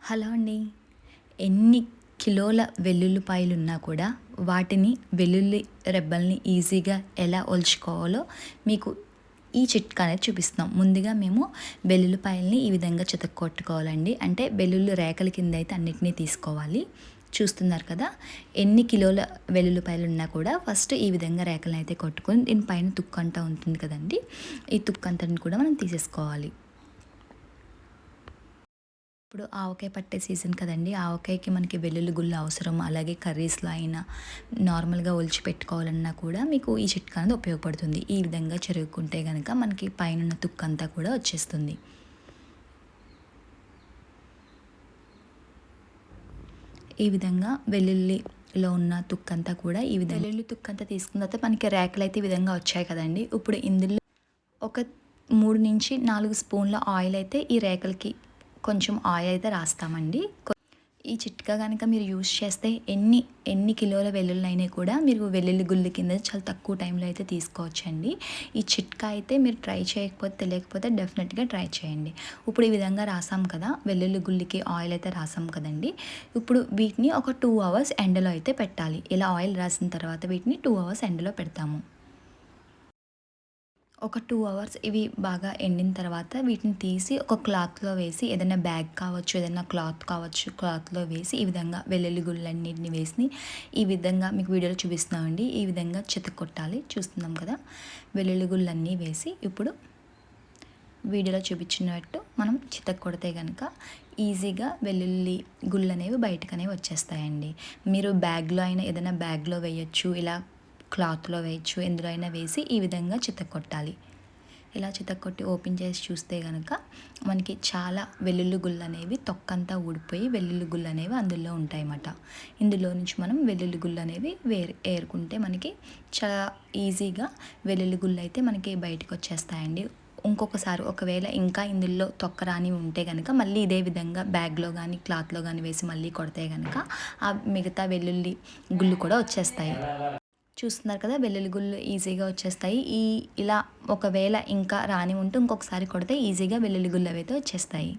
Hello అండి. ఎన్ని కిలోల వెల్లుల్లిపాయలున్నా కూడా వాటిని వెల్లుల్లి రెబ్బల్ని ఈజీగా ఎలా ఒలుచుకోవాలో మీకు ఈ చిట్కా అనేది చూపిస్తున్నాం. ముందుగా మేము వెల్లుల్లిపాయల్ని ఈ విధంగా చితక్కొట్టుకోవాలండి. అంటే వెల్లుల్లి రేఖల కింద అయితే అన్నిటినీ తీసుకోవాలి. చూస్తున్నారు కదా, ఎన్ని కిలోల వెల్లుల్లిపాయలు ఉన్నా కూడా ఫస్ట్ ఈ విధంగా రేఖలను అయితే కొట్టుకొని దీనిపైన తుక్కంతా ఉంటుంది కదండి, ఈ తుక్కంతని కూడా మనం తీసేసుకోవాలి. ఇప్పుడు ఆవకాయ పట్టే సీజన్ కదండి, ఆవకాయకి మనకి వెల్లుల్లి గుళ్ళు అవసరం. అలాగే కర్రీస్లో అయినా నార్మల్గా ఒలిచి పెట్టుకోవాలన్నా కూడా మీకు ఈ చిట్కా అనేది ఉపయోగపడుతుంది. ఈ విధంగా చెరుగుకుంటే కనుక మనకి పైన తుక్కంతా కూడా వచ్చేస్తుంది. ఈ విధంగా వెల్లుల్లిలో ఉన్న తుక్కంతా కూడా ఈ విధంగా వెల్లుల్లి తుక్కంతా తీసుకున్న తర్వాత మనకి రేకలు అయితే ఈ విధంగా వచ్చాయి కదండి. ఇప్పుడు ఇందులో ఒక 3 నుంచి 4 స్పూన్ల ఆయిల్ అయితే ఈ రేకలకి కొంచెం ఆయిల్ అయితే రాస్తామండి. ఈ చిట్కా కనుక మీరు యూస్ చేస్తే ఎన్ని కిలోల వెల్లుల్లి కూడా మీరు వెల్లుల్లి గుళ్ళు కింద చాలా తక్కువ టైంలో అయితే తీసుకోవచ్చండి. ఈ చిట్కా అయితే మీరు ట్రై చేయకపోతే తెలియకపోతే డెఫినెట్గా ట్రై చేయండి. ఇప్పుడు ఈ విధంగా రాసాం కదా, వెల్లుల్లి గుళ్ళకి ఆయిల్ అయితే రాసాం కదండి. ఇప్పుడు వీటిని ఒక 2 అవర్స్ ఎండలో అయితే పెట్టాలి. ఇలా ఆయిల్ రాసిన తర్వాత వీటిని 2 అవర్స్ ఎండలో పెడతాము. ఒక 2 అవర్స్ ఇవి బాగా ఎండిన తర్వాత వీటిని తీసి ఒక క్లాత్లో వేసి, ఏదైనా బ్యాగ్ కావచ్చు, ఏదైనా క్లాత్ కావచ్చు, క్లాత్లో వేసి ఈ విధంగా వెల్లుల్లి గుళ్ళన్నిటిని వేసి ఈ విధంగా మీకు వీడియోలో చూపిస్తున్నామండి. ఈ విధంగా చితక్కొట్టాలి. చూస్తున్నాం కదా, వెల్లుల్లి గుళ్ళన్నీ వేసి ఇప్పుడు వీడియోలో చూపించినట్టు మనం చితక్కొడితే కనుక ఈజీగా వెల్లుల్లి గుళ్ళు అనేవి బయటకు అనేవి వచ్చేస్తాయండి. మీరు బ్యాగ్లో అయినా ఏదైనా బ్యాగ్లో వేయచ్చు, ఇలా క్లాత్లో వేయచ్చు, ఎందులో అయినా వేసి ఈ విధంగా చితక్కొట్టాలి. ఇలా చితక్కొట్టి ఓపెన్ చేసి చూస్తే కనుక మనకి చాలా వెల్లుల్లి గుళ్ళు అనేవి తొక్కంతా ఊడిపోయి వెల్లుల్లి గుళ్ళు అనేవి అందులో ఉంటాయన్నమాట. ఇందులో నుంచి మనం వెల్లుల్లి గుళ్ళు అనేవి ఏరుకుంటే మనకి చాలా ఈజీగా వెల్లుల్లి గుళ్ళు అయితే మనకి బయటకు వచ్చేస్తాయండి. ఇంకొకసారి ఒకవేళ ఇంకా ఇందులో తొక్కరాని ఉంటే కనుక మళ్ళీ ఇదే విధంగా బ్యాగ్లో కానీ క్లాత్లో కానీ వేసి మళ్ళీ కొడితే కనుక ఆ మిగతా వెల్లుల్లి గుళ్ళు కూడా వచ్చేస్తాయి. చూస్తున్నారు కదా, వెల్లుల్లి గుళ్ళు ఈజీగా వచ్చేస్తాయి. ఇలా ఒకవేళ ఇంకా రాని ఉంటే ఇంకొకసారి కొడితే ఈజీగా వెల్లుల్లి గుళ్ళు అయితే వచ్చేస్తాయి.